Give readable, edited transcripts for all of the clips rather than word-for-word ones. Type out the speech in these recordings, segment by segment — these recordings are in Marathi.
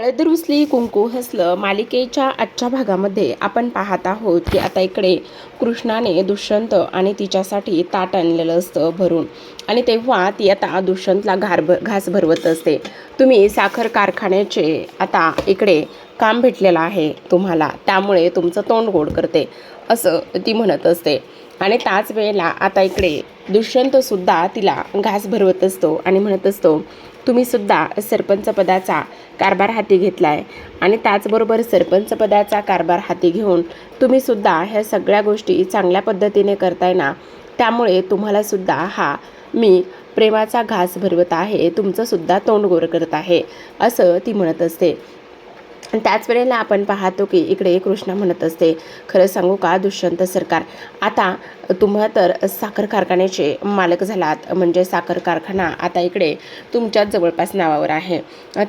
हळद रुसली कुंकू हसलं मालिकेच्या आजच्या भागामध्ये आपण पाहत आहोत की आता इकडे कृष्णाने दुष्यंत आणि तिच्यासाठी ताट आणलेलं असतं भरून आणि तेव्हा ती आता दुष्यंतला घास भरवत असते. तुम्ही साखर कारखान्याचे आता इकडे काम भेटलेलं आहे तुम्हाला, त्यामुळे तुमचं तोंड गोड करते असं ती म्हणत असते. आणि त्याच वेळेला आता इकडे दुष्यंतसुद्धा तिला घास भरवत असतो आणि म्हणत असतो, तुम्हीसुद्धा सरपंचपदाचा कारभार हाती घेतला आहे आणि त्याचबरोबर सरपंचपदाचा कारभार हाती घेऊन तुम्हीसुद्धा ह्या सगळ्या गोष्टी चांगल्या पद्धतीने करताय ना, त्यामुळे तुम्हालासुद्धा हा मी प्रेमाचा घास भरवत आहे, तुमचंसुद्धा तोंड गोड करत आहे असं ती म्हणत असते. त्याच वेळेला आपण पाहतो की इकडे कृष्णा म्हणत असते, खरं सांगू का दुष्यंत सरकार, आता तुम्हा तर साखर कारखान्याचे मालक झालात, म्हणजे साखर कारखाना आता इकडे तुमच्याच जवळपास नावावर आहे.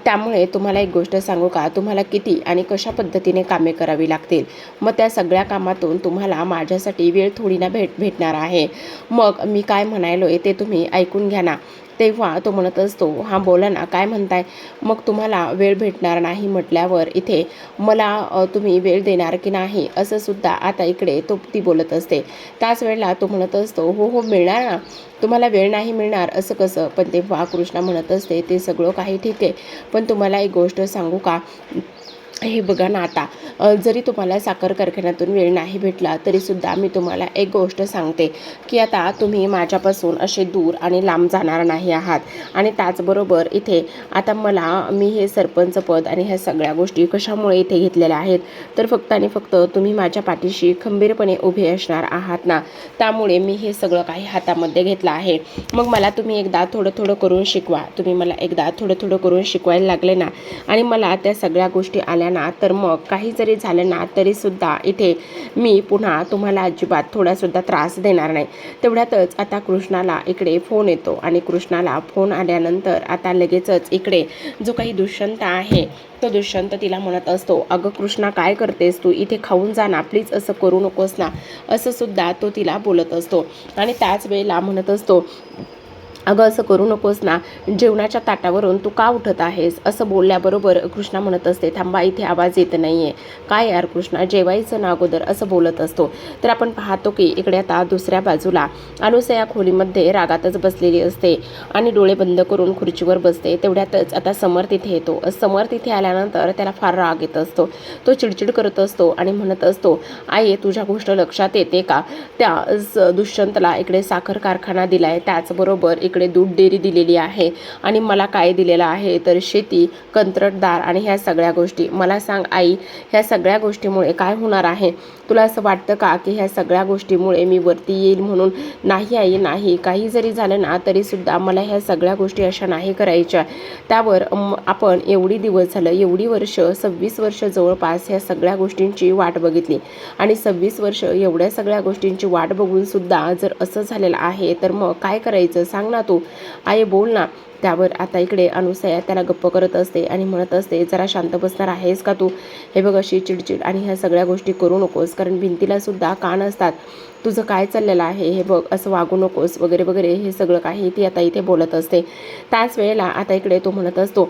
त्यामुळे तुम्हाला एक गोष्ट सांगू का, तुम्हाला किती आणि कशा पद्धतीने कामे करावी लागतील, मग त्या सगळ्या कामातून तुम्हाला माझ्यासाठी वेळ थोडी ना भेटणार आहे. मग मी काय म्हणायलो आहे ते तुम्ही ऐकून घ्या ना. तेव्हा तो म्हणत असतो, हां बोला ना, काय म्हणताय. मग तुम्हाला वेळ भेटणार नाही म्हटल्यावर इथे मला तुम्ही वेळ देणार की नाही असं सुद्धा आता इकडे ती बोलत असते. त्याच वेळेला तो म्हणत असतो, हो हो मिळणार ना, तुम्हाला वेळ नाही मिळणार असं कसं. पण तेव्हा कृष्णा म्हणत असते, ते सगळं काही ठीक आहे, पण तुम्हाला एक गोष्ट सांगू का, हे बघा ना, आता जरी तुम्हाला साखर कारखान्यातून वेळ नाही भेटला तरीसुद्धा मी तुम्हाला एक गोष्ट सांगते की आता तुम्ही माझ्यापासून असे दूर आणि लांब जाणार नाही आहात. आणि त्याचबरोबर इथे आता मी हे सरपंच पद आणि ह्या सगळ्या गोष्टी कशामुळे इथे घेतलेल्या आहेत, तर फक्त आणि फक्त तुम्ही माझ्या पाठीशी खंबीरपणे उभे असणार आहात ना, त्यामुळे मी हे सगळं काही हातामध्ये घेतलं आहे. मग मला तुम्ही एकदा थोडं थोडं करून शिकवा, तुम्ही मला एकदा थोडं थोडं करून शिकवायला लागले ना, आणि मला त्या सगळ्या गोष्टी आल्या ना, तर मग काही जरी झालं ना तरीसुद्धा इथे मी पुन्हा तुम्हाला अजिबात थोडासुद्धा त्रास देणार नाही. तेवढ्यातच आता कृष्णाला इकडे फोन येतो आणि कृष्णाला फोन आल्यानंतर आता लगेचच इकडे जो काही दुष्यंत आहे तो दुष्यंत तिला म्हणत असतो, अगं कृष्णा काय करतेस तू, इथे खाऊन जा ना प्लीज, असं करू नकोस ना, असं सुद्धा तो तिला बोलत असतो. आणि त्याच वेळेला म्हणत असतो, अगं असं करू नकोस ना, जेवणाच्या ताटावरून तू का उठत आहेस, असं बोलल्याबरोबर कृष्णा म्हणत असते, थांबा इथे आवाज येत नाही आहे, काय यार कृष्णा जेवायचं ना अगोदर, असं बोलत असतो. तर आपण पाहतो की इकडे आता दुसऱ्या बाजूला अनुसया खोलीमध्ये रागातच बसलेली असते आणि डोळे बंद करून खुर्चीवर बसते. तेवढ्यातच आता समर तिथे येतो. समर तिथे आल्यानंतर त्याला फार राग येत असतो, तो चिडचिड करत असतो आणि म्हणत असतो, आई तुझ्या गोष्ट लक्षात येते का, त्या दुष्यंतला इकडे साखर कारखाना दिलाय, त्याचबरोबर इकडे दूध डेअरी दिलेली आहे आणि मला काय दिलेलं आहे तर शेती, कंत्राटदार आणि ह्या सगळ्या गोष्टी. मला सांग आई, ह्या सगळ्या गोष्टीमुळे काय होणार आहे, तुला असं वाटतं का की ह्या सगळ्या गोष्टीमुळे मी वरती येईल म्हणून. नाही आई नाही, काही जरी झालं ना तरीसुद्धा मला ह्या सगळ्या गोष्टी अशा नाही करायच्या. त्यावर आपण एवढी दिवस झालं, एवढी वर्ष 26 वर्ष जवळपास ह्या सगळ्या गोष्टींची वाट बघितली आणि 26 वर्ष एवढ्या सगळ्या गोष्टींची वाट बघून सुद्धा जर असं झालेलं आहे तर मग काय करायचं सांग ना तू, आई बोल ना. त्यावर आता इकडे अनुसया त्याला गप्प करत असते आणि म्हणत असते, जरा शांत बसणार आहेस का तू, हे बघ अशी चिडचिड आणि ह्या सगळ्या गोष्टी करू नकोस, कारण भिंतीला सुद्धा कान असतात, तुझं काय चाललेलं आहे हे बघ, असं वागू नकोस वगैरे वगैरे, हे सगळं काही ती आता इथे बोलत असते. त्याच वेळेला आता इकडे तो म्हणत असतो,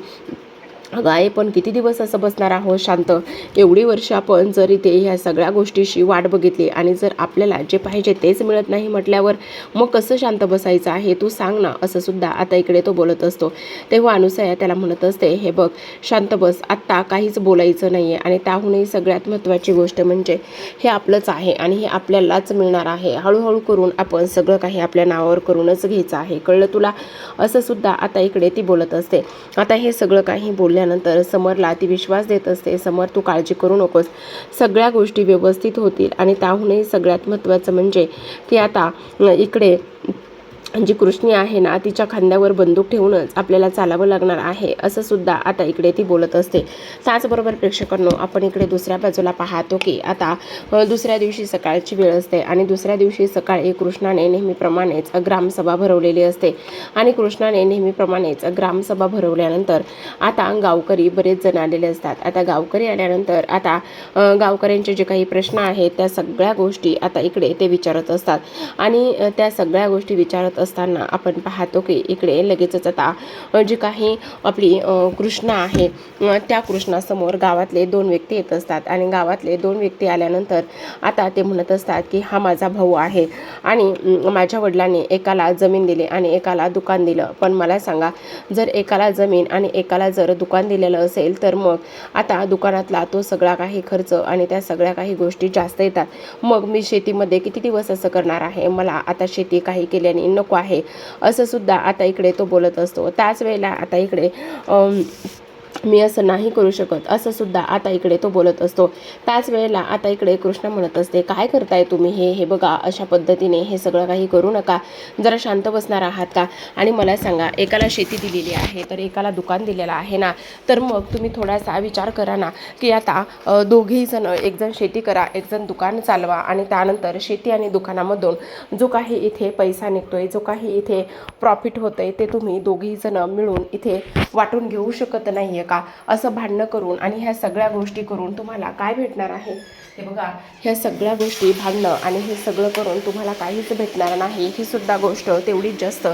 अगं आहे पण किती दिवस असं बसणार आहोत शांत, एवढी वर्ष आपण जर इथे ह्या सगळ्या गोष्टीशी वाट बघितली आणि जर आपल्याला जे पाहिजे तेच मिळत नाही म्हटल्यावर मग कसं शांत बसायचं आहे, तू सांग ना, असं सुद्धा आता इकडे तो बोलत असतो. तेव्हा अनुसया त्याला म्हणत असते, हे बघ शांत बस, आत्ता काहीच बोलायचं नाही आहे आणि त्याहूनही सगळ्यात महत्त्वाची गोष्ट म्हणजे हे आपलंच आहे आणि हे आपल्यालाच मिळणार आहे, हळूहळू करून आपण सगळं काही आपल्या नावावर करूनच घ्यायचं आहे, कळलं तुला, असं सुद्धा आता इकडे ती बोलत असते. आता हे सगळं काही बोलल्यानंतर समरला ती विश्वास देत असते, समर तू काळजी करू नकोस, सगळ्या गोष्टी व्यवस्थित होतील. आणि त्याहूनही सगळ्यात महत्त्वाचं म्हणजे की आता इकडे जी कृष्णी आहे ना, तिच्या खांद्यावर बंदूक ठेवूनच आपल्याला चालावं लागणार आहे, असं सुद्धा आता इकडे ती बोलत असते. त्याचबरोबर प्रेक्षकांनो, आपण इकडे दुसऱ्या बाजूला पाहतो की आता दुसऱ्या दिवशी सकाळची वेळ असते आणि दुसऱ्या दिवशी सकाळी कृष्णाने नेहमीप्रमाणेच ग्रामसभा भरवलेली असते आणि कृष्णाने नेहमीप्रमाणेच ग्रामसभा भरवल्यानंतर आता गावकरी बरेच जण आलेले असतात. आता गावकरी आल्यानंतर आता गावकऱ्यांचे जे काही प्रश्न आहेत त्या सगळ्या गोष्टी आता इकडे ते विचारत असतात आणि त्या सगळ्या गोष्टी विचारत असताना आपण पाहतो की इकडे लगेचच आता जी काही आपली कृष्णा आहे त्या कृष्णासमोर गावातले 2 व्यक्ती येत असतात आणि गावातले 2 व्यक्ती आल्यानंतर आता ते म्हणत असतात की हा माझा भाऊ आहे आणि माझ्या वडिलांनी एकाला जमीन दिली आणि एकाला दुकान दिलं. पण मला सांगा, जर एकाला जमीन आणि एकाला जर दुकान दिलेलं असेल तर मग आता दुकानातला तो सगळा काही खर्च आणि त्या सगळ्या काही गोष्टी जास्त येतात. मग मी शेतीमध्ये किती दिवस असं करणार आहे, मला आता शेती काही केल्याने नको आहे, असं सुद्धा आता इकडे तो बोलत असतो. त्याच वेळेला आता इकडे मी असं नाही करू शकत, असं सुद्धा आता इकडे तो बोलत असतो. त्याच वेळेला आता इकडे कृष्ण म्हणत असते, काय करताय तुम्ही हे बघा, अशा पद्धतीने हे सगळं काही करू नका, जरा शांत बसणार आहात का? आणि मला सांगा, एकाला शेती दिलेली आहे तर एकाला दुकान दिलेलं आहे ना, तर मग तुम्ही थोडासा विचार करा ना की आता दोघेही जण, एक जण शेती करा, एक जण दुकान चालवा आणि त्यानंतर शेती आणि दुकानामधून जो काही इथे पैसा निघतोय, जो काही इथे प्रॉफिट होतंय, ते तुम्ही दोघेही जण मिळून इथे वाटून घेऊ शकत नाहीये का? असं भांडणं करून आणि ह्या सगळ्या गोष्टी करून तुम्हाला काय भेटणार आहे? हे बघा, ह्या सगळ्या गोष्टी भांडणं आणि हे सगळं करून तुम्हाला काहीच भेटणार नाही, ही सुद्धा गोष्ट तेवढीच जास्त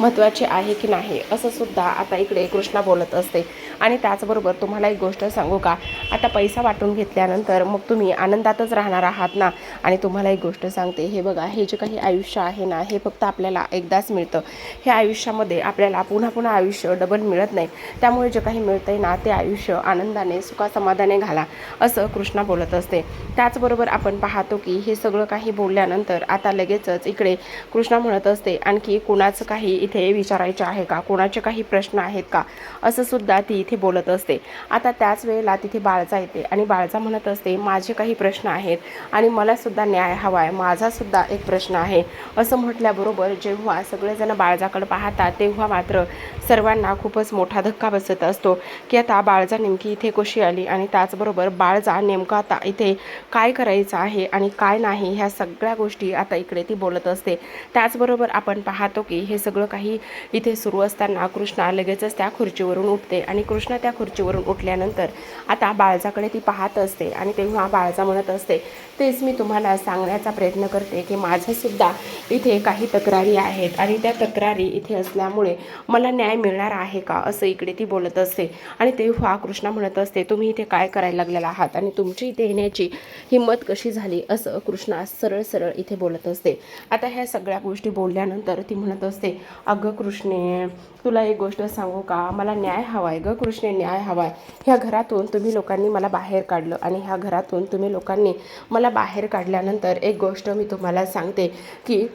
महत्त्वाची आहे की नाही, असं सुद्धा आता इकडे कृष्णा बोलत असते. आणि त्याचबरोबर तुम्हाला एक गोष्ट सांगू का, आता पैसा वाटून घेतल्यानंतर मग तुम्ही आनंदातच राहणार आहात ना. आणि तुम्हाला एक गोष्ट सांगते, हे बघा, हे जे काही आयुष्य आहे ना, हे फक्त आपल्याला एकदाच मिळतं. हे आयुष्यामध्ये आपल्याला पुन्हा पुन्हा आयुष्य डबल मिळत नाही. त्यामुळे जे काही मिळतंय ना, ते आयुष्य आनंदाने सुखासमाधाने घाला, असं कृष्णा बोलत असते. त्याचबरोबर आपण पाहतो की हे सगळं काही बोलल्यानंतर आता लगेचच इकडे कृष्णा म्हणत असते, आणखी कोणाचं काही इथे विचारायचं आहे का, कोणाचे काही प्रश्न आहेत का, असं सुद्धा ती इथे बोलत असते. आता त्याच वेळेला तिथे बाळजा येते आणि बाळजा म्हणत असते, माझे काही प्रश्न आहेत आणि मला सुद्धा न्याय हवा आहे, माझा सुद्धा एक प्रश्न आहे, असं म्हटल्याबरोबर जेव्हा सगळेजण बाळजाकडे पाहतात तेव्हा मात्र सर्वांना खूपच मोठा धक्का बसत असतो की आता बाळजा नेमकी इथे कशी आली आणि त्याचबरोबर बाळजा नेमका आता इथे काय करायचं आहे आणि काय नाही, ह्या सगळ्या गोष्टी आता इकडे ती बोलत असते. त्याचबरोबर आपण पाहतो की हे सगळं काही इथे सुरू असताना कृष्णा लगेचच त्या खुर्चीवरून उठते आणि कृष्णा त्या खुर्चीवरून उठल्यानंतर आता बाळजाकडे ती पाहत असते आणि तेव्हा बाळजा म्हणत असते, तेच मी तुम्हाला सांगण्याचा प्रयत्न करते की माझंसुद्धा इथे काही तक्रारी आहेत आणि त्या तक्रारी इथे असल्यामुळे मला न्याय मिळणार आहे का, असं इकडे ती बोलत असते. आणि तेव्हा कृष्णा म्हणत असते, तुम्ही इथे काय करायला लागलेला आहात आणि तुमची इथे येण्याची हिंमत कशी झाली, असं कृष्णा सरळ सरळ इथे बोलत असते. आता ह्या सगळ्या गोष्टी बोलल्यानंतर ती म्हणत असते, अगं कृष्णे, तुला एक गोष्ट सांगू का, मला न्याय हवा आहे गं कृष्णे, न्याय हवा आहे. ह्या घरातून तुम्ही लोकांनी मला बाहेर काढलं आणि ह्या घरातून तुम्ही लोकांनी मला बाहेर काढल्यानंतर एक गोष्ट मी तुम्हाला सांगते की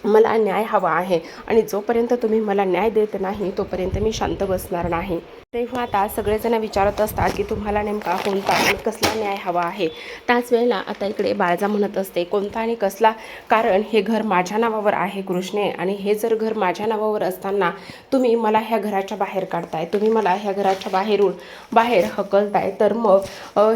मला न्याय हवा आहे आणि जोपर्यंत तुम्ही मला न्याय देत नाही तोपर्यंत मी शांत बसणार नाही. तेव्हा आता सगळेजण विचारत असतात की तुम्हाला नेमका कोणता आणि कसला न्याय हवा आहे. त्याच वेळेला आता इकडे बाळजा म्हणत असते, कोणता आणि कसला, कारण हे घर माझ्या नावावर आहे कृष्णे आणि हे जर घर माझ्या नावावर असताना तुम्ही मला ह्या घराच्या बाहेर काढताय, तुम्ही मला ह्या घराच्या बाहेर हकलताय, तर मग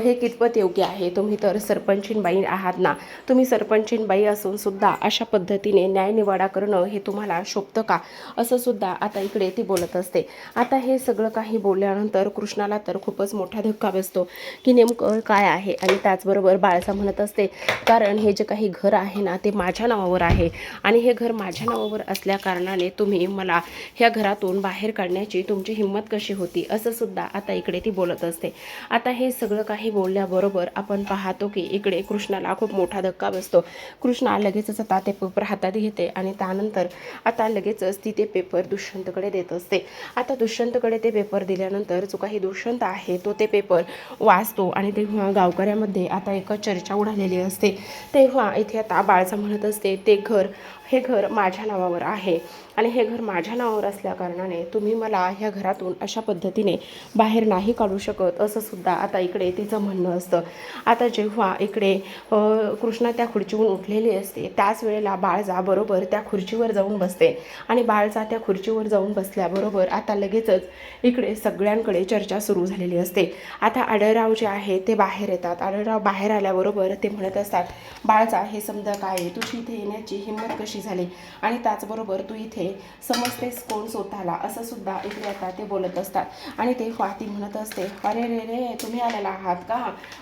हे कितपत योग्य आहे? तुम्ही तर सरपंचीन बाई आहात ना, तुम्ही सरपंचीन बाई असून सुद्धा अशा पद्धतीने न्यायनिवाडा करणं हे तुम्हाला शोभतं का, असं सुद्धा आता इकडे ती बोलत असते. आता हे सगळं काही बोलल्यानंतर कृष्णाला तर खूपच मोठा धक्का बसतो की नेमकं काय आहे. आणि त्याचबरोबर बाळजा म्हणत असते, कारण हे जे काही घर आहे ना, ते माझ्या नावावर आहे आणि हे घर माझ्या नावावर असल्या कारणाने तुम्ही मला ह्या घरातून बाहेर काढण्याची तुमची हिंमत कशी होती, असं सुद्धा आता इकडे ती बोलत असते. आता हे सगळं काही बोलल्याबरोबर आपण पाहतो की इकडे कृष्णाला खूप मोठा धक्का बसतो. कृष्णा लगेचच आता ते पेपर हातात घेते आणि त्यानंतर आता लगेचच ती ते पेपर दुष्यंतकडे देत असते. आता दुष्यंतकडे ते पेपर दिल्यानंतर जो काही दुष्यंत आहे तो ते पेपर वाचतो आणि तेव्हा गावकऱ्यामध्ये आता एक चर्चा उडालेली असते. तेव्हा इथे आता बाळजा म्हणत असते, हे घर माझ्या नावावर आहे आणि हे घर माझ्या नावावर असल्या कारणाने तुम्ही मला ह्या घरातून अशा पद्धतीने बाहेर नाही काढू शकत, असं सुद्धा आता इकडे तिचं म्हणणं असतं. आता जेव्हा इकडे कृष्णा त्या खुर्चीवरून उठलेली असते त्याच वेळेला बाळजा बरोबर त्या खुर्चीवर जाऊन बसते आणि बाळजा त्या खुर्चीवर जाऊन बसल्याबरोबर आता लगेचच इकडे सगळ्यांकडे चर्चा सुरू झालेली असते. आता आढळराव जे आहे ते बाहेर येतात. आढळराव बाहेर आल्याबरोबर ते म्हणत असतात, बाळजा, हे समजा काय, तुझी इथे येण्याची हिंमत कशी कशी झाली आणि त्याचबरोबर तू इथे समजतेस कोण स्वतःला, असं सुद्धा इकडे आता ते बोलत असतात. आणि ते ती म्हणत असते, अरे रे रे तुम्ही आलेला आहात का,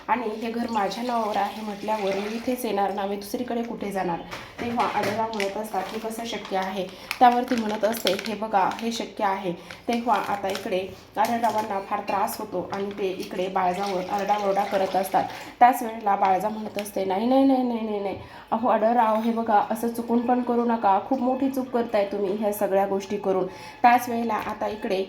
आणि हे घर माझ्या नावावर आहे म्हटल्यावर मी इथेच येणार ना, मी दुसरीकडे कुठे जाणार. तेव्हा आढळराव म्हणत असतात की कसं शक्य आहे. त्यावरती म्हणत असते, हे बघा हे शक्य आहे. तेव्हा आता इकडे आढळरावांना फार त्रास होतो आणि ते इकडे बाळजावर आरडाओरडा करत असतात. त्याच वेळेला बाळजा म्हणत असते, नाही नाही नाही नाही नाही नाही अहो आढळराव, हे बघा असं चुकून पण करू नका, खूप मोठी चूक करताय तुम्ही ह्या सगळ्या गोष्टी करून. त्याच वेळेला आता इकडे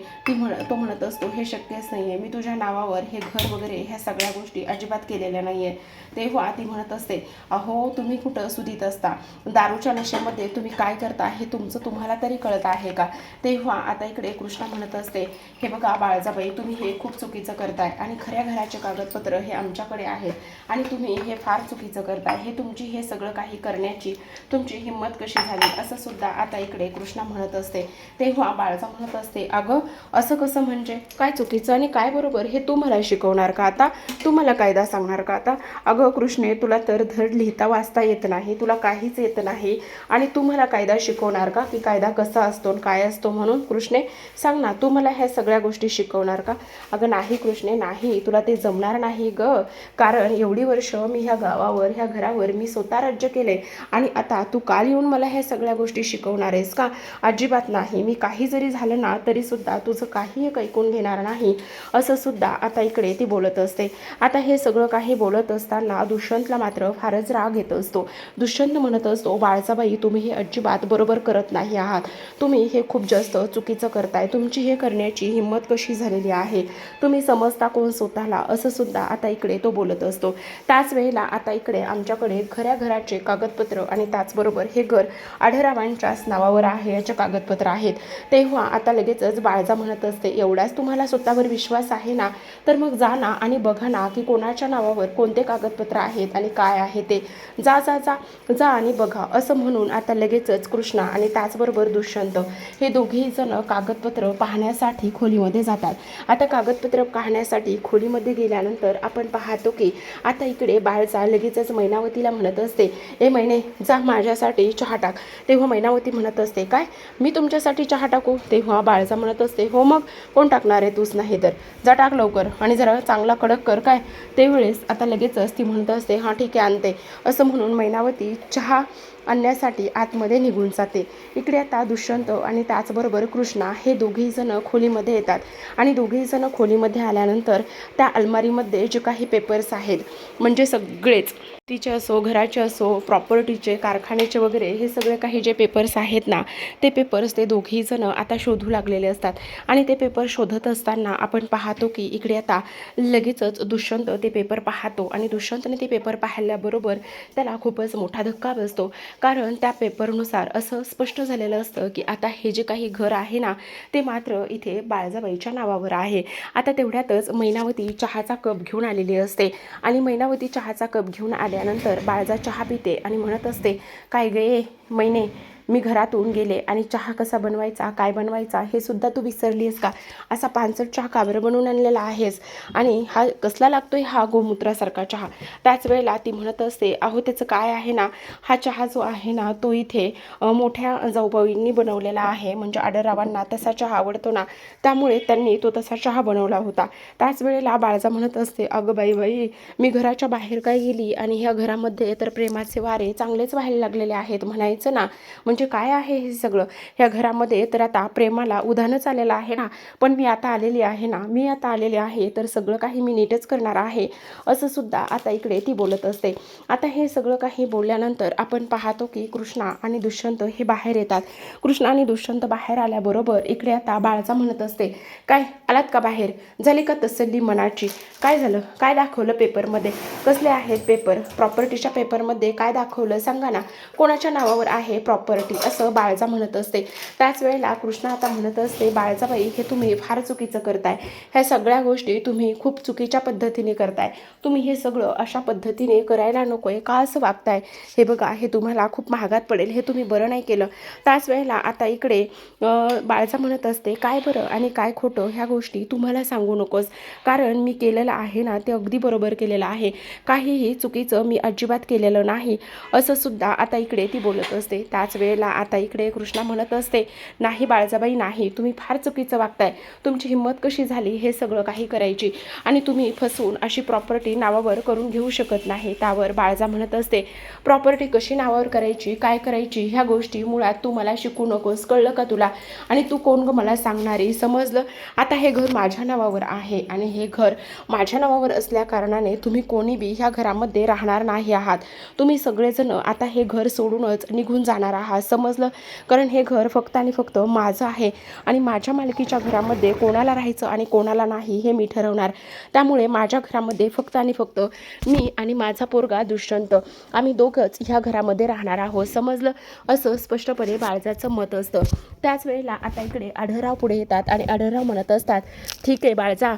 तो म्हणत असतो, हे शक्यच नाही आहे, मी तुझ्या नावावर हे घर वगैरे ह्या सगळ्या गोष्टी अजिबात केलेल्या नाही आहे. तेव्हा ती म्हणत असते, अहो तुम्ही कुठं सुधीत असता, दारूच्या नशेमध्ये तुम्ही काय करता हे तुमचं तुम्हाला तरी कळत आहे का. तेव्हा आता इकडे कृष्णा म्हणत असते, हे बघा बाळजाबाई, तुम्ही हे खूप चुकीचं करताय आणि खऱ्या घराचे कागदपत्र हे आमच्याकडे आहेत आणि तुम्ही हे फार चुकीचं करताय. हे तुमची हे सगळं काही करण्याची तुमची हिंमत कशी झाली, असं सुद्धा आता इकडे कृष्णा म्हणत असते. तेव्हा बाळजा म्हणत असते, अगं असं कसं म्हणजे, काय चुकीचं आणि काय बरोबर हे तू मला शिकवणार का आता, तू मला कायदा सांगणार का आता. अगं कृष्णे, तुला तर धड लिहिता वाचता येत नाही, तुला काहीच येत नाही आणि तू मला कायदा शिकवणार का, की कायदा कसा असतो काय असतो म्हणून. कृष्णे सांग ना, तू मला ह्या सगळ्या गोष्टी शिकवणार का. अगं नाही कृष्णे नाही, तुला ते जमणार नाही ग, कारण एवढी वर्ष मी ह्या गावावर ह्या घरावर मी स्वतः राज्य केले आणि आता तू काल येऊन मला ह्या सगळ्या गोष्टी शिकवणार आहेस का. अजिबात नाही, मी काही जरी झालं ना तरी सुद्धा तुझं काही एक ऐकून घेणार नाही, असं सुद्धा आता इकडे ती बोलत असते. आता हे सगळं काही बोलत असताना दुष्यंतला मात्र फारच राग येत असतो. दुष्यंत म्हणत असतो, बाळजाबाई तुम्ही हे अजिबात बरोबर करत नाही आहात, तुम्ही हे खूप जास्त चुकीचं करताय, तुमची हे करण्याची हिंमत कशी झालेली आहे, तुम्ही समजता कोण स्वतःला, असं सुद्धा आता इकडे तो बोलत असतो. त्याच वेळेला आता इकडे आमच्याकडे खऱ्या घराचे कागदपत्र आणि त्याचबरोबर हे घर आढळरावांच्याच नावावर आहे याचे कागदपत्र आहेत. तेव्हा आता लगेचच बाळजा म्हणत असते, एवढाच तुम्हाला स्वतःवर विश्वास आहे ना, तर मग जा ना आणि बघा ना की कोणाच्या नावावर कोणते कागदपत्र आहेत आणि काय आहे ते, जा जा जा जा आणि बघा. असं म्हणून आता लगेचच कृष्णा आणि त्याचबरोबर दुष्यंत हे दोघेही जण कागदपत्र पाहण्यासाठी खोलीमध्ये जातात. आता कागदपत्र पाहण्यासाठी खोलीमध्ये गेल्यानंतर आपण पाहतो की आता इकडे बाळजा लगेचच मैनावतीला म्हणत असते, ए मैने जा माझ्यासाठी चहा टाक. तेव्हा मैनावती म्हणत असते, काय मी तुमच्यासाठी चहा टाकू. तेव्हा बाळजा म्हणत असते, हो मग कोण टाकणार आहे, तूच नाही तर जा टाक लवकर आणि जरा चांगला कडक कर काय. त्यावेळेस आता लगेचच ती म्हणत असते, हां ठीक आहे आणते. असं म्हणून मैनावती चहा आणण्यासाठी आतमध्ये निघून जाते. इकडे आता दुष्यंत आणि त्याचबरोबर कृष्णा हे दोघेही जण खोलीमध्ये येतात आणि दोघेही जण खोलीमध्ये आल्यानंतर त्या अलमारीमध्ये जे काही पेपर्स आहेत, म्हणजे सगळेच तिचे असो घराचे असो प्रॉपर्टीचे कारखान्याचे वगैरे हे सगळे काही जे पेपर्स आहेत ना, ते पेपर्स ते दोघेही जण आता शोधू लागलेले असतात. आणि ते पेपर शोधत असताना आपण पाहतो की इकडे आता लगेचच दुष्यंत ते पेपर पाहतो आणि दुष्यंतने ते पेपर पाहिल्याबरोबर त्याला खूपच मोठा धक्का बसतो. कारण त्या पेपरनुसार असं स्पष्ट झालेलं असतं की आता हे जे काही घर आहे ना, ते मात्र इथे बाळजाबाईच्या नावावर आहे. आता तेवढ्यातच मैनावती चहाचा कप घेऊन आलेली असते आणि मैनावती चहाचा कप घेऊन आल्यानंतर बाळजा चहा पिते आणि म्हणत असते, काय गे मैने, मी घरातून गेले आणि चहा कसा बनवायचा काय बनवायचा हे सुद्धा तू विसरलीस का. असा पानसट चहा का बरं बनवून आणलेला आहेस आणि हा कसला लागतोय हा गोमूत्रासारखा चहा. त्याच वेळेला ती म्हणत असते, अहो त्याचं काय आहे ना, हा चहा जो आहे ना तो इथे मोठ्या जाऊबाईंनी बनवलेला आहे, म्हणजे आढळरावांना तसा चहा आवडतो ना, त्यामुळे त्यांनी तो तसा चहा बनवला होता. त्याच वेळेला बाळजा म्हणत असते, अगं बाई बाई, मी घराच्या बाहेर काय गेली आणि ह्या घरामध्ये तर प्रेमाचे वारे चांगलेच व्हायला लागलेले आहेत म्हणायचं ना. म्हणजे काय आहे हे सगळं, ह्या घरामध्ये तर आता प्रेमाला उधाणच आलेलं आहे ना, पण मी आता आलेली आहे ना, मी आता आलेले आहे तर सगळं काही मी नीटच करणार आहे, असं सुद्धा आता इकडे ती बोलत असते. आता हे सगळं काही बोलल्यानंतर आपण पाहतो की कृष्णा आणि दुष्यंत हे बाहेर येतात. कृष्णा आणि दुष्यंत बाहेर आल्याबरोबर इकडे आता बाळजा म्हणत असते, काय आलात का बाहेर, झाली का तसल्ली मनाची, काय झालं, काय दाखवलं पेपरमध्ये, कसले आहेत पेपर, प्रॉपर्टीच्या पेपरमध्ये काय दाखवलं सांगा ना, कोणाच्या नावावर आहे प्रॉपर्टी, असं बाळजा म्हणत असते. त्याच वेळेला कृष्णा आता म्हणत असते, बाळजाबाई हे तुम्ही फार चुकीचं करताय, ह्या सगळ्या गोष्टी तुम्ही खूप चुकीच्या पद्धतीने करताय, तुम्ही हे सगळं अशा पद्धतीने करायला नकोय, का असं वागताय, हे बघा हे तुम्हाला खूप महागात पडेल, हे तुम्ही बरं नाही केलं. त्याच वेळेला आता इकडे बाळजा म्हणत असते, काय बरं आणि काय खोटं ह्या गोष्टी तुम्हाला सांगू नकोस, कारण मी केलेलं आहे ना ते अगदी बरोबर केलेलं आहे, काहीही चुकीचं मी अजिबात केलेलं नाही, असं सुद्धा आता इकडे ती बोलत असते. त्याच वेळेला वेळेला आता इकडे कृष्णा म्हणत असते, नाही बाळजाबाई नाही, तुम्ही फार चुकीचं वागताय, तुमची हिंमत कशी झाली हे सगळं काही करायची, आणि तुम्ही फसून अशी प्रॉपर्टी नावावर करून घेऊ शकत नाही. त्यावर बाळजा म्हणत असते, प्रॉपर्टी कशी नावावर करायची, काय करायची ह्या गोष्टी मुळात तू मला शिकू नकोस, कळलं का तुला, आणि तू कोण ग मला सांगणारी, समजलं. आता हे घर माझ्या नावावर आहे आणि हे घर माझ्या नावावर असल्या कारणाने तुम्ही कोणी बी ह्या घरामध्ये राहणार नाही आहात. तुम्ही सगळेजण आता हे घर सोडूनच निघून जाणार आहात, समजलं. कारण हे घर फक्त आणि फक्त माझं आहे आणि माझ्या मालकीच्या घरामध्ये कोणाला राहायचं आणि कोणाला नाही हे मी ठरवणार. त्यामुळे माझ्या घरामध्ये फक्त आणि फक्त मी आणि माझा पोरगा दुष्यंत आम्ही दोघंच ह्या घरामध्ये राहणार आहोत, समजलं. असं स्पष्टपणे बाळजाचं मत असतं. त्याच वेळेला आता इकडे आढळराव पुढे येतात आणि आढळराव म्हणत असतात, ठीक आहे बाळजा,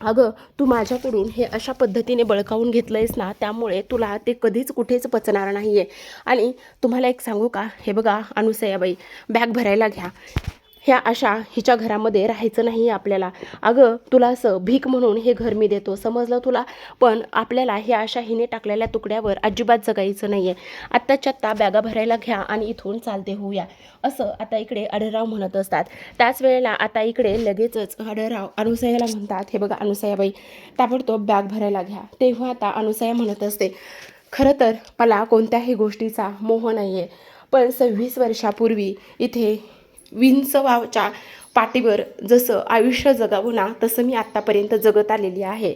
अगं तू माझ्याकडून हे अशा पद्धतीने बळकावून घेतलं आहेस ना, त्यामुळे तुला ते कधीच कुठेच पचणार नाही आहे. आणि तुम्हाला एक सांगू का, हे बघा अनुसयाबाई, बॅग भरायला घ्या, ह्या अशा हिच्या घरामध्ये राहायचं नाही आपल्याला. अगं तुला असं भीक म्हणून हे घर मी देतो, समजलं तुला, पण आपल्याला ह्या अशा हिने टाकलेल्या तुकड्यावर अजिबात जगायचं नाही आहे. आत्ताच्या आत्ता बॅगा भरायला घ्या आणि इथून चालते होऊया, असं आता इकडे आढळराव म्हणत असतात. त्याच वेळेला आता इकडे लगेचच आढळराव अनुसयाला म्हणतात, हे बघा अनुसयाबाई, ताबडतोब बॅग भरायला घ्या. तेव्हा आता अनुसया म्हणत असते, खरं तर मला कोणत्याही गोष्टीचा मोह नाही आहे, पण 26 वर्षापूर्वी इथे विंचवाच्या पाठीवर जसं आयुष्य जगावं ना, तसं मी आत्तापर्यंत जगत आलेली आहे.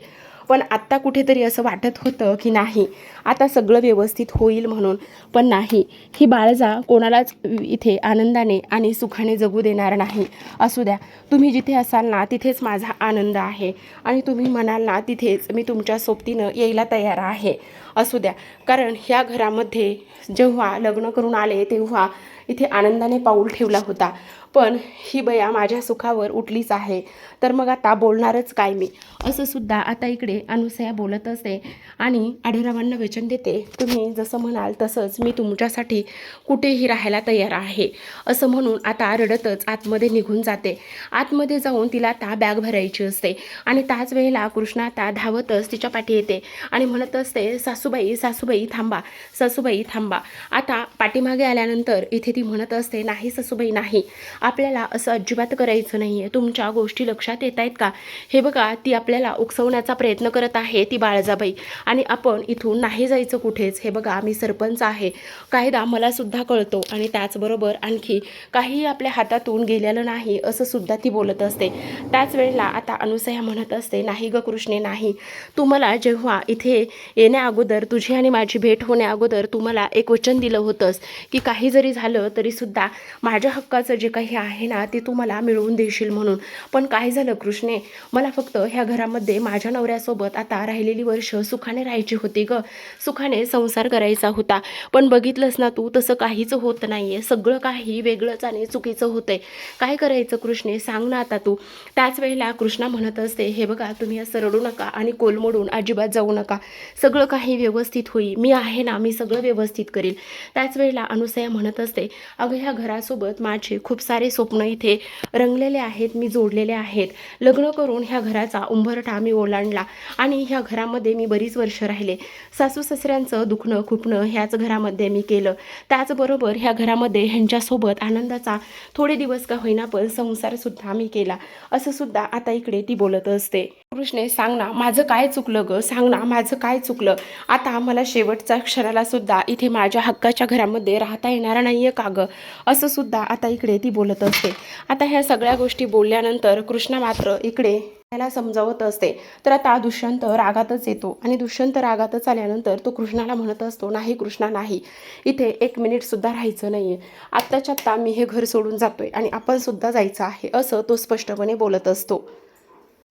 पण आत्ता कुठेतरी असं वाटत होतं की नाही आता सगळं व्यवस्थित होईल म्हणून, पण नाही, ही बाळजा कोणालाच इथे आनंदाने आणि सुखाने जगू देणार नाही. असू द्या, तुम्ही जिथे असाल ना तिथेच माझा आनंद आहे आणि तुम्ही म्हणाल ना तिथेच मी तुमच्या सोबतीनं यायला तयार आहे. असू द्या, कारण ह्या घरामध्ये जेव्हा लग्न करून आले तेव्हा इथे आनंदाने पाऊल ठेवला होता, पण ही बया माझ्या सुखावर उठलीच आहे, तर मग आता बोलणारच काय मी, असं सुद्धा आता इकडे अनुसया बोलत असते. आणि आढळरावांना वचन देते, तुम्ही जसं म्हणाल तसंच मी तुमच्यासाठी कुठेही राहायला तयार आहे, असं म्हणून आता रडतच आतमध्ये निघून जाते. आतमध्ये जाऊन तिला आता बॅग भरायची असते आणि त्याच वेळेला कृष्णा आता धावतच तिच्या पाठी येते आणि म्हणत असते, सासूबाई सासूबाई थांबा, सासूबाई थांबा. आता पाठीमागे आल्यानंतर इथे ती म्हणत असते, नाही सासूबाई नाही, आपल्याला असं अजिबात करायचं नाही आहे, तुमच्या गोष्टी लक्षात येत आहेत का, हे बघा ती आपल्याला उकसवण्याचा प्रयत्न करत आहे ती बाळजाबाई, आणि आपण इथून नाही जायचं कुठेच. हे बघा मी सरपंच आहे, कायदा मला सुद्धा कळतो आणि त्याचबरोबर आणखी काही आपल्या हातातून गेलेलं नाही, असं सुद्धा ती बोलत असते. त्याच वेळेला आता अनुसया म्हणत असते, नाही ग कृष्णे नाही, तू मला जेव्हा इथे येण्या अगोदर तुझी आणि माझी भेट होण्या अगोदर तू मला एक वचन दिलं होतंस की काही जरी झालं तरीसुद्धा माझ्या हक्काचं जे काही आहे ना ते तू मला मिळवून देशील म्हणून. पण काय झालं कृष्णे, मला फक्त ह्या घरामध्ये माझ्या नवऱ्यासोबत आता राहिलेली वर्ष सुखाने राहायची होती ग, सुखाने संसार करायचा होता, पण बघितलंस ना तू तसं काहीच होत नाही आहे, सगळं काही वेगळंच आणि चुकीचं होतंय, काय करायचं कृष्णे सांग ना आता तू. त्याच वेळेला कृष्णा म्हणत असते, हे बघा तुम्ही असं रडू नका आणि कोलमडून अजिबात जाऊ नका, सगळं काही व्यवस्थित होईल, मी आहे ना, मी सगळं व्यवस्थित करील. त्याच वेळेला अनुसया म्हणत असते, अगं ह्या घरासोबत माझे खूप सारे स्वप्न इथे रंगलेले आहेत, मी जोडलेले आहेत, लग्न करून ह्या घराचा उंबरठा मी ओलांडला आणि ह्या घरामध्ये मी बरीच वर्ष राहिले, सासू सासऱ्यांचं दुखणं खुपणं ह्याच घरामध्ये मी केलं, त्याचबरोबर ह्या घरामध्ये ह्यांच्यासोबत आनंदाचा थोडे दिवस का होईना पण संसारसुद्धा मी केला, असं सुद्धा आता इकडे ती बोलत असते. कृष्णे सांग ना माझं काय चुकलं ग, सांग ना माझं काय चुकलं, आता मला शेवटच्या क्षणाला सुद्धा इथे माझ्या हक्काच्या घरामध्ये राहता येणार नाहीये का ग, असं सुद्धा आता इकडे ती बोलत असते. आता ह्या सगळ्या गोष्टी बोलल्यानंतर कृष्णा मात्र इकडे त्याला समजावत असते. तर आता दुष्यंत रागातच येतो आणि दुष्यंत रागातच आल्यानंतर तो कृष्णाला म्हणत असतो, नाही कृष्णा नाही, इथे 1 मिनिटसुद्धा राहायचं नाही आहे, आत्ताच्या आत्ता मी हे घर सोडून जातोय आणि आपण सुद्धा जायचं आहे, असं तो स्पष्टपणे बोलत असतो.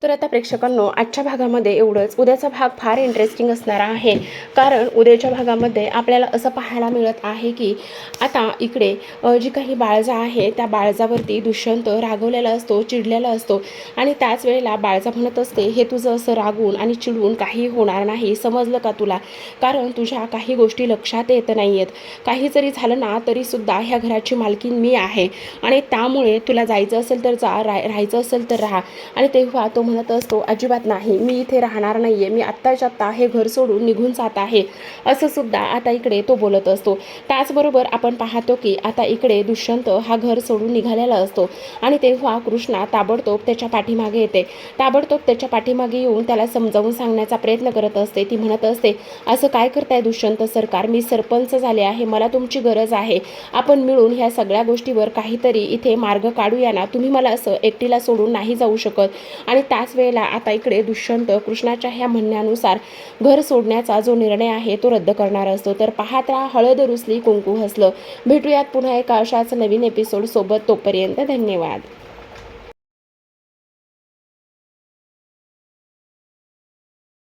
तर आता प्रेक्षकांनो आजच्या भागामध्ये एवढंच. उद्याचा भाग फार इंटरेस्टिंग असणार आहे, कारण उद्याच्या भागामध्ये आपल्याला असं पाहायला मिळत आहे की आता इकडे जी काही बाळजा आहे त्या बाळजावरती दुष्यंत रागवलेला असतो, चिडलेला असतो आणि त्याच वेळेला बाळजा म्हणत असते, हे तुझं असं रागून आणि चिडून काही होणार नाही, समजलं का तुला, कारण तुझ्या काही गोष्टी लक्षात येत नाही आहेत, काही जरी झालं ना तरीसुद्धा ह्या घराची मालकीण मी आहे आणि त्यामुळे तुला जायचं असेल तर जा, राहायचं असेल तर राहा. आणि तेव्हा तो म्हणत असतो, अजिबात नाही, मी इथे राहणार नाहीये, मी आत्ताच्या आत्ता हे घर सोडून निघून जात आहे, असं सुद्धा आता इकडे तो बोलत असतो. त्याचबरोबर आपण पाहतो की आता इकडे दुष्यंत हा घर सोडून निघालेला असतो आणि तेव्हा कृष्णा ताबडतोब त्याच्या पाठीमागे येते. ताबडतोब त्याच्या पाठीमागे येऊन त्याला समजावून सांगण्याचा प्रयत्न करत असते. ती म्हणत असते, असं काय करताय दुष्यंत सरकार, मी सरपंच झाले आहे, मला तुमची गरज आहे, आपण मिळून ह्या सगळ्या गोष्टीवर काहीतरी इथे मार्ग काढूया ना, तुम्ही मला असं एकटीला सोडून नाही जाऊ शकत. आणि त्याच वेळेला आता इकडे दुष्यंत कृष्णाच्या ह्या म्हणण्यानुसार घर सोडण्याचा जो निर्णय आहे तो रद्द करणार असतो. तर पाहत राहा हळद रुसली कुंकू हसलं. भेटूयात पुन्हा एका अशाच नवीन एपिसोड सोबत. तोपर्यंत धन्यवाद.